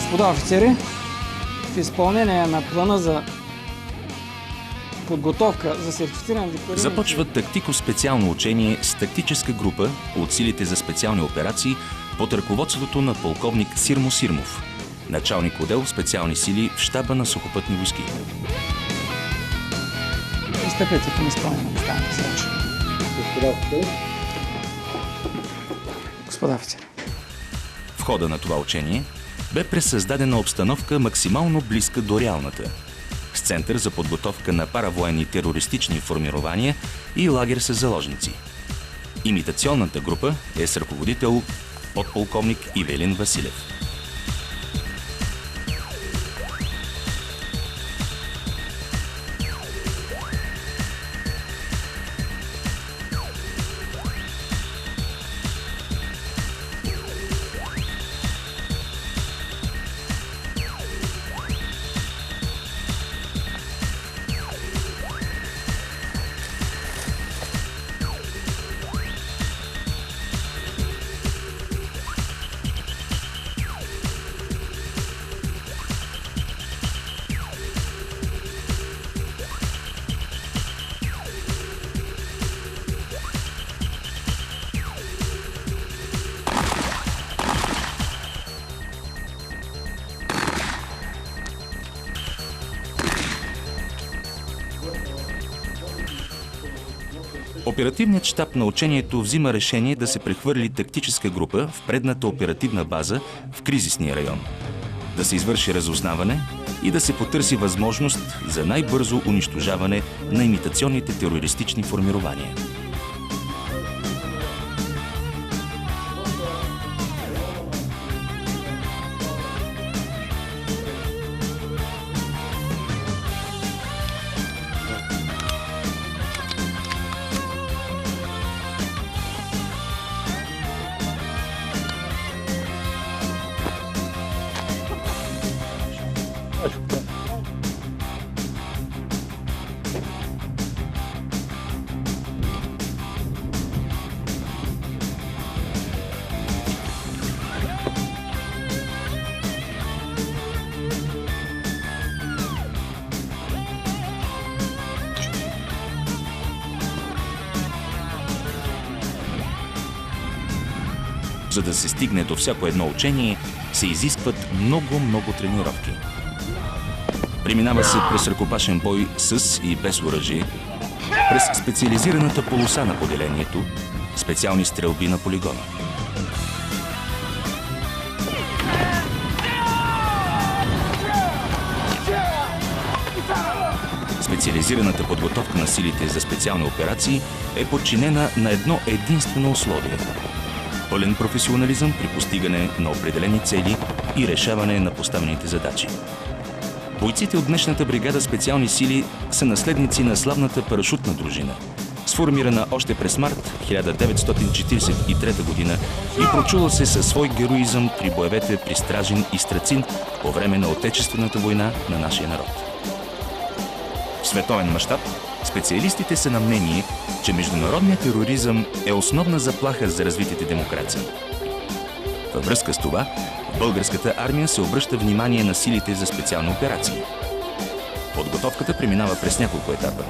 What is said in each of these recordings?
Господа офицери, в изпълнение на плана за подготовка за сертифициране на деклариране... Започва тактико-специално учение с тактическа група от силите за специални операции под ръководството на полковник Сирмо Сирмов, началник отдел специални сили в щаба на сухопътни войски. Пристъпете към изпълнение на поставените задачи. Господа офицери. В хода на това учение бе пресъздадена обстановка максимално близка до реалната, с център за подготовка на паравоенни терористични формирования и лагер с заложници. Имитационната група е с ръководител подполковник Ивелин Василев. Оперативният щаб на учението взима решение да се прехвърли тактическа група в предната оперативна база в кризисния район, да се извърши разузнаване и да се потърси възможност за най-бързо унищожаване на имитационните терористични формирования. За да се стигне до всяко едно учение, се изискват много тренировки. Преминава се през ръкопашен бой с и без оръжие, през специализираната полоса на поделението, специални стрелби на полигона. Специализираната подготовка на силите за специални операции е подчинена на едно единствено условие – пълен професионализъм при постигане на определени цели и решаване на поставените задачи. Бойците от днешната бригада специални сили са наследници на славната парашутна дружина, сформирана още през март 1943 година и прочула се със свой героизъм при боевете при Стражин и Страцин по време на Отечествената война на нашия народ. В световен мащаб специалистите са на мнение, че международният тероризъм е основна заплаха за развитите демокрации. Във връзка с това, в българската армия се обръща внимание на силите за специални операции. Подготовката преминава през няколко етапа.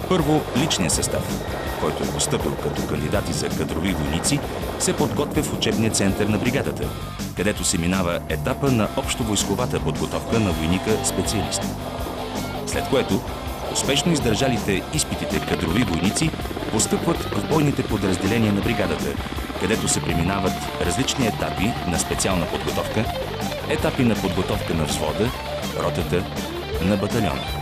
Първо, личният състав, който е постъпил като кандидати за кадрови войници, се подготвя в учебния център на бригадата, където се минава етапа на общовойсковата подготовка на войника-специалист. След което успешно издържалите изпитите кадрови войници постъпват в бойните подразделения на бригадата, където се преминават различни етапи на специална подготовка, етапи на подготовка на взвода, ротата, на батальона.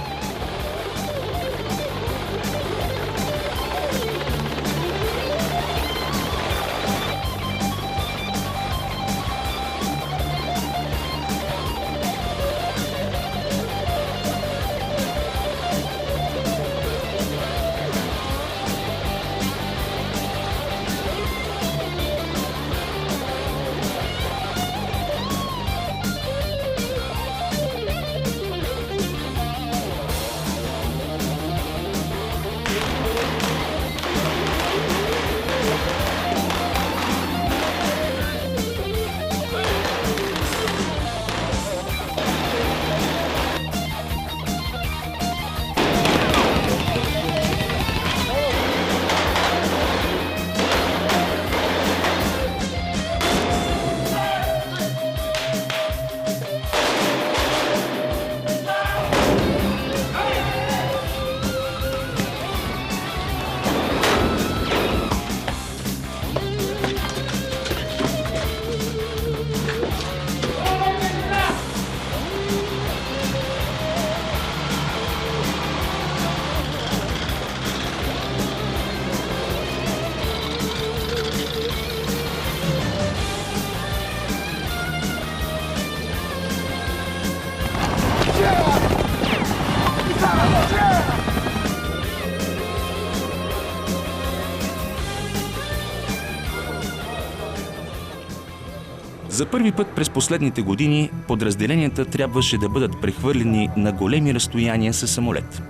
За първи път през последните години подразделенията трябваше да бъдат прехвърлени на големи разстояния със самолет.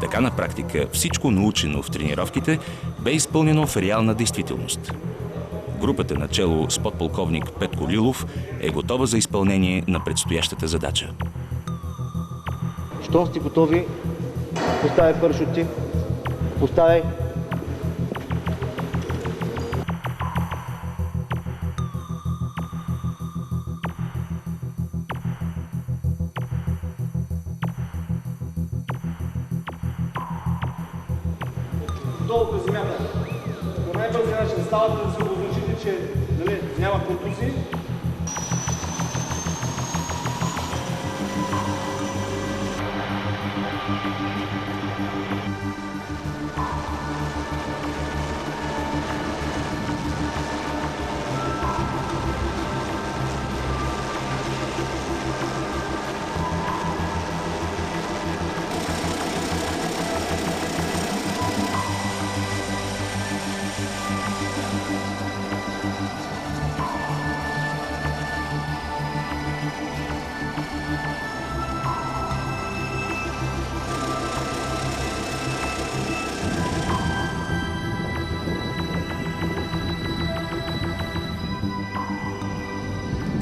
Така на практика всичко научено в тренировките бе изпълнено в реална действителност. Групата начело с подполковник Петко Лилов е готова за изпълнение на предстоящата задача. Щом сте готови, поставяй парашути, поставяй. Долу през земята. По най-бързи начин ставате да се обозначите, че няма контузии.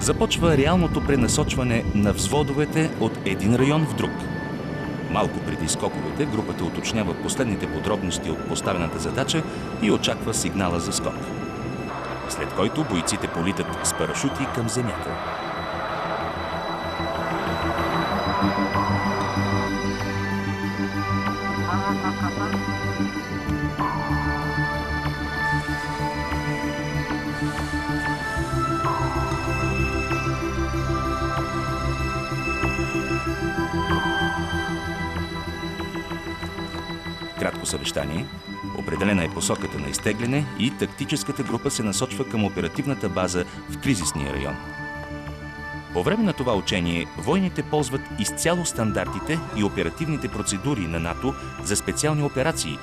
Започва реалното пренасочване на взводовете от един район в друг. Малко преди скоковете групата уточнява последните подробности от поставената задача и очаква сигнала за скок. След който бойците политат с парашути към земята. Кратко съвещание, определена е посоката на изтегляне и тактическата група се насочва към оперативната база в кризисния район. По време на това учение войните ползват изцяло стандартите и оперативните процедури на НАТО за специални операции.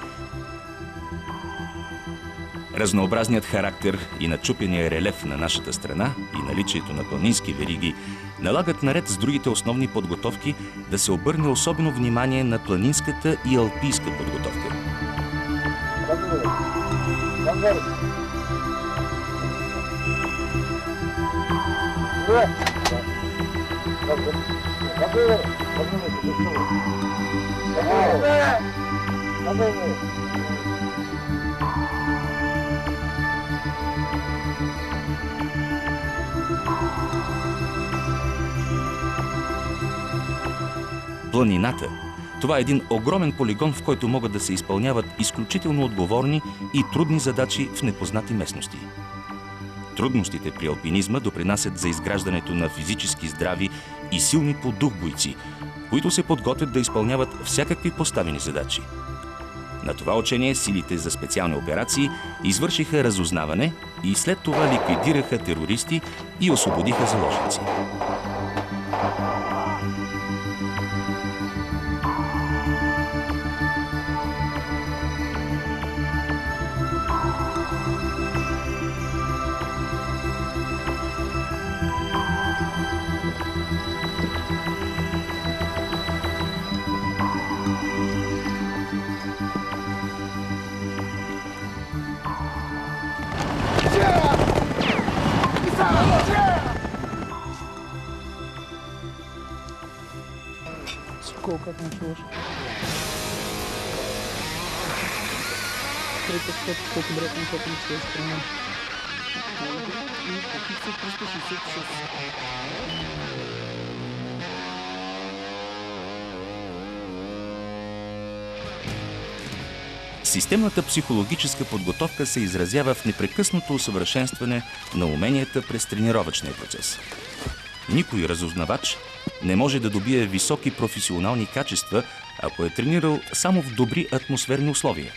Разнообразният характер и начупения релеф на нашата страна и наличието на планински вериги налагат наред с другите основни подготовки да се обърне особено внимание на планинската и алпийска подготовка. Планината. Това е един огромен полигон, в който могат да се изпълняват изключително отговорни и трудни задачи в непознати местности. Трудностите при алпинизма допринасят за изграждането на физически здрави и силни по дух бойци, които се подготвят да изпълняват всякакви поставени задачи. На това учение силите за специални операции извършиха разузнаване и след това ликвидираха терористи и освободиха заложници. Сколько там слушаешь? Сколько брат на каком своей стране? 366. Системната психологическа подготовка се изразява в непрекъснато усъвършенстване на уменията през тренировъчния процес. Никой разузнавач не може да добие високи професионални качества, ако е тренирал само в добри атмосферни условия,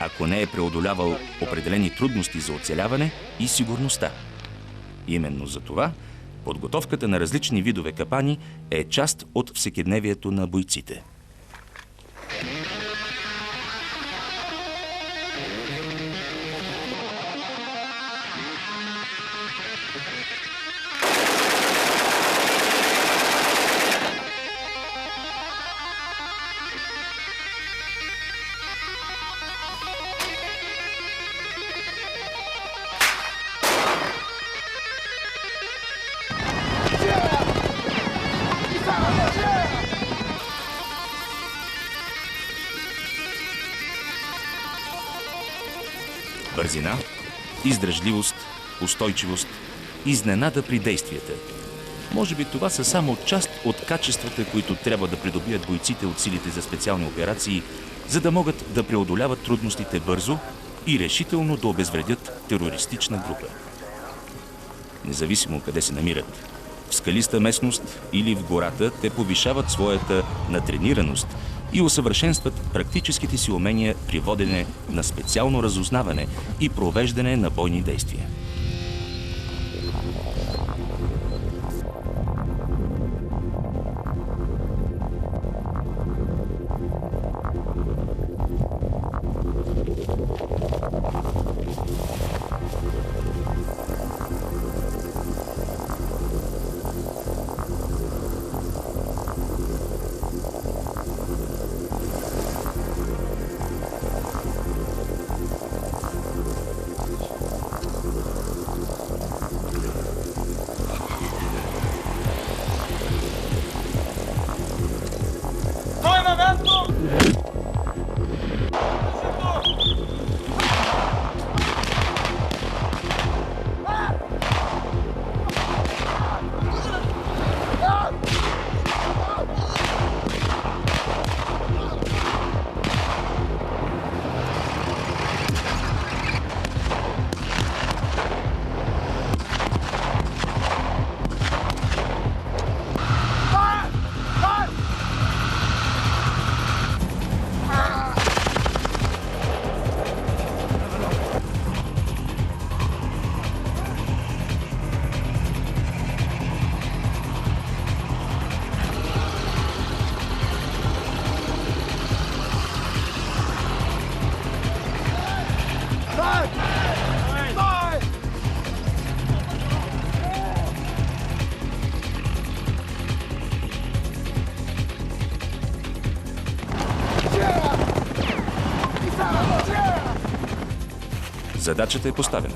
ако не е преодолявал определени трудности за оцеляване и сигурността. Именно за това подготовката на различни видове капани е част от всекидневието на бойците. бързина, издръжливост, устойчивост, изненада при действията. Може би това са само част от качествата, които трябва да придобият бойците от силите за специални операции, за да могат да преодоляват трудностите бързо и решително да обезвредят терористична група. Независимо къде се намират, в скалиста местност или в гората, те повишават своята натренираност и усъвършенстват практическите си умения при водене на специално разузнаване и провеждане на бойни действия. Стой на място! Задачата е поставена.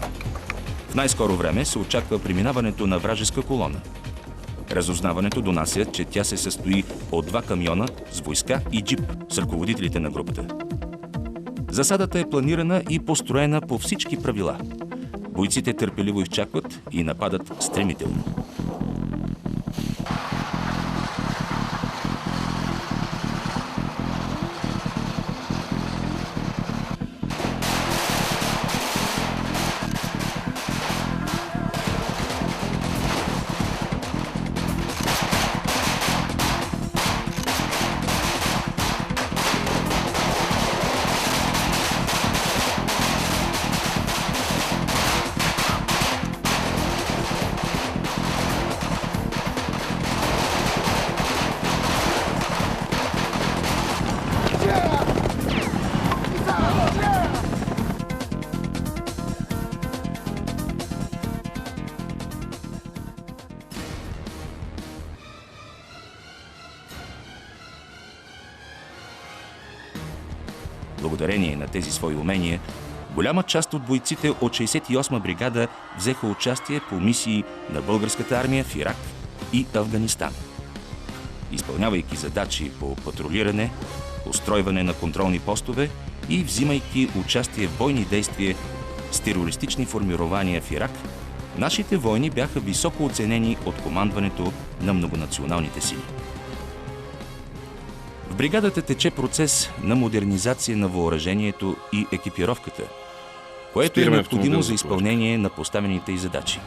В най-скоро време се очаква преминаването на вражеска колона. Разузнаването донася, че тя се състои от 2 камиона с войска и джип с ръководителите на групата. Засадата е планирана и построена по всички правила. Бойците търпеливо изчакват и нападат стремително. Благодарение на тези свои умения, голяма част от бойците от 68-ма бригада взеха участие по мисии на българската армия в Ирак и Афганистан. Изпълнявайки задачи по патрулиране, устройване на контролни постове и взимайки участие в бойни действия с терористични формирования в Ирак, нашите войни бяха високо оценени от командването на многонационалните сили. В бригадата тече процес на модернизация на въоръжението и екипировката, което е необходимо за изпълнение на поставените й задачи.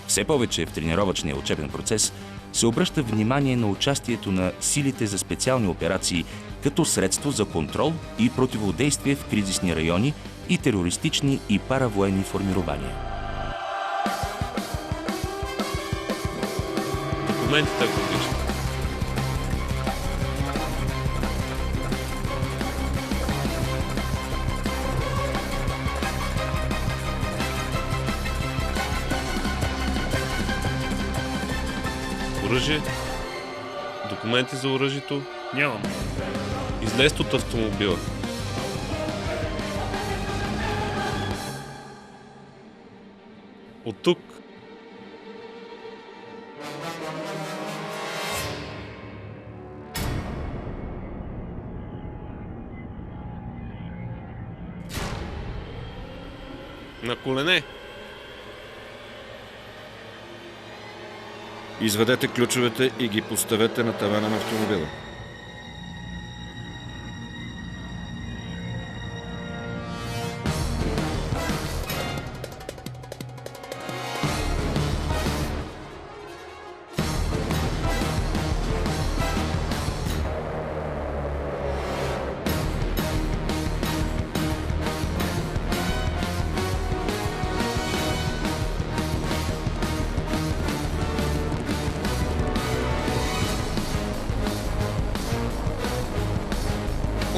Все повече в тренировъчния учебен процес се обръща внимание на участието на силите за специални операции като средство за контрол и противодействие в кризисни райони и терористични и паравоенни формирования. Документите, ако обичате. Оръжие? Документи за оръжието? Нямам. Излезте от автомобила. От тук. На колене. Извадете ключовете и ги поставете на тавана на автомобила.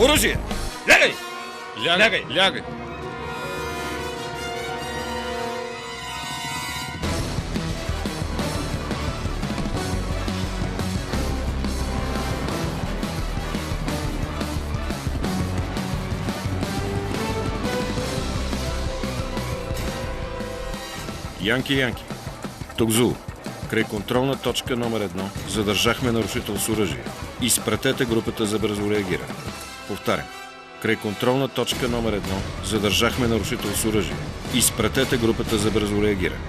Оръжие! Лягай! Лягай! Лягай! Янки. Тук ЗУ. Край контролна точка номер 1 задържахме нарушител с оръжие. Изпратете групата за бързо реагиране. Повтарям. Край контролна точка номер 1 задържахме нарушител с оръжие. Изпратете групата за бързо реагиране.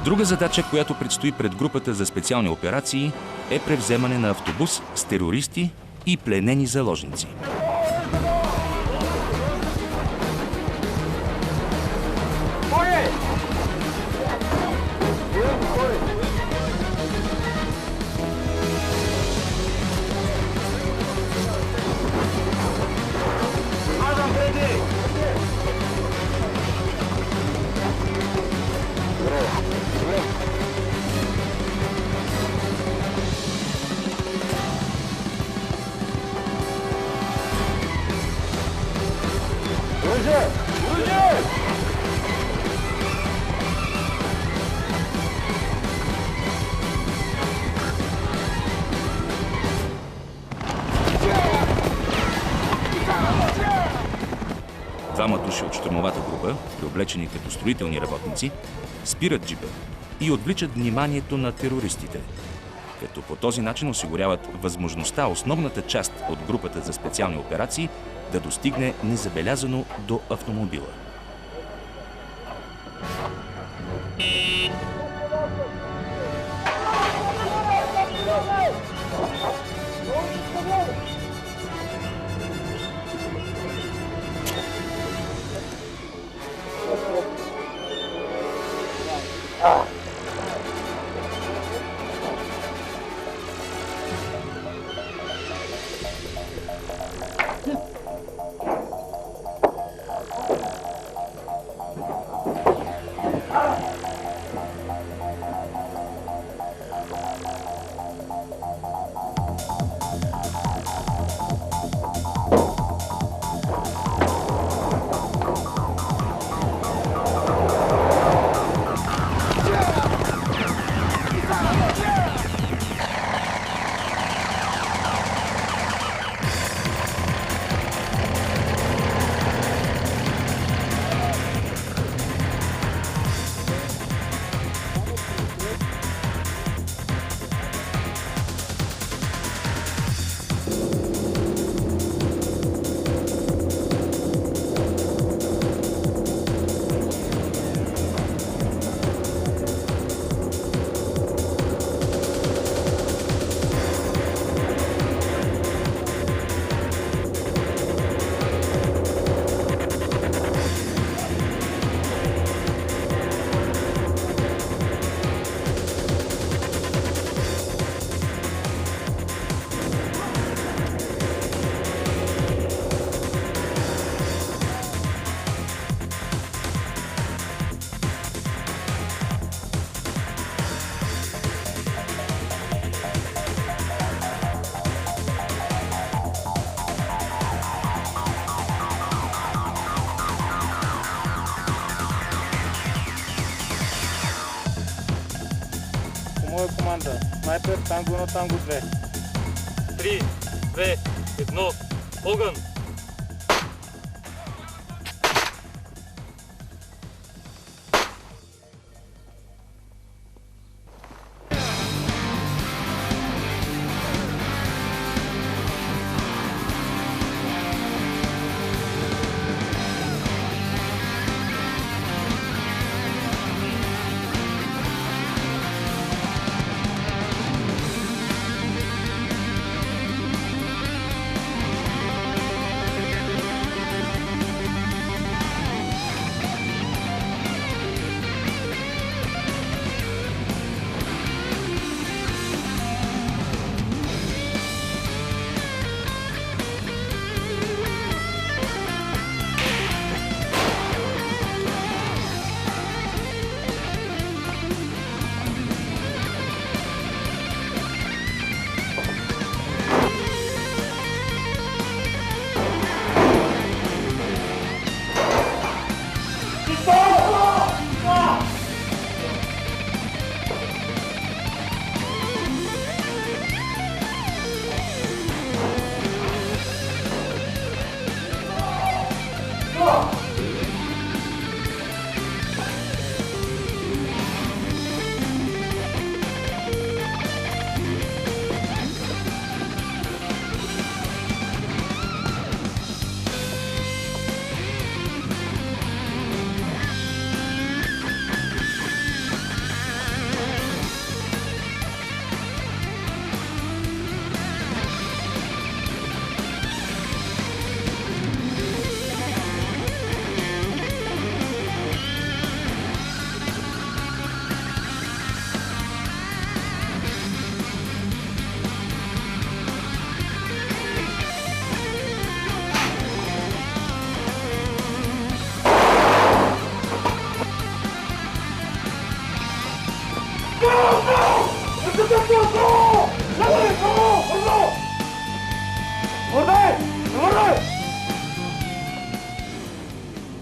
Друга задача, която предстои пред групата за специални операции, е превземане на автобус с терористи и пленени заложници. Двама души от щурмовата група, преоблечени като строителни работници, спират джипа и отвличат вниманието на терористите, като по този начин осигуряват възможността основната част от групата за специални операции да достигне незабелязано до автомобила. снайпер, танго 1, танго 2. 3, 2, 1, огън!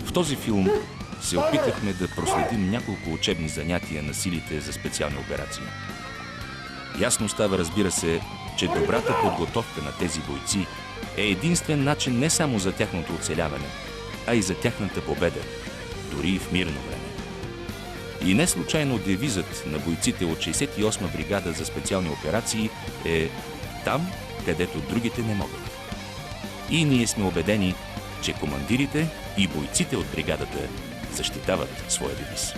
В този филм се опитахме да проследим няколко учебни занятия на силите за специални операции. Ясно става, разбира се, че добрата подготовка на тези бойци е единствен начин не само за тяхното оцеляване, а и за тяхната победа, дори и в мирно време. И не случайно девизът на бойците от 68-ма бригада за специални операции е «Там, където другите не могат». И ние сме убедени, че командирите и бойците от бригадата защитават своя девиз.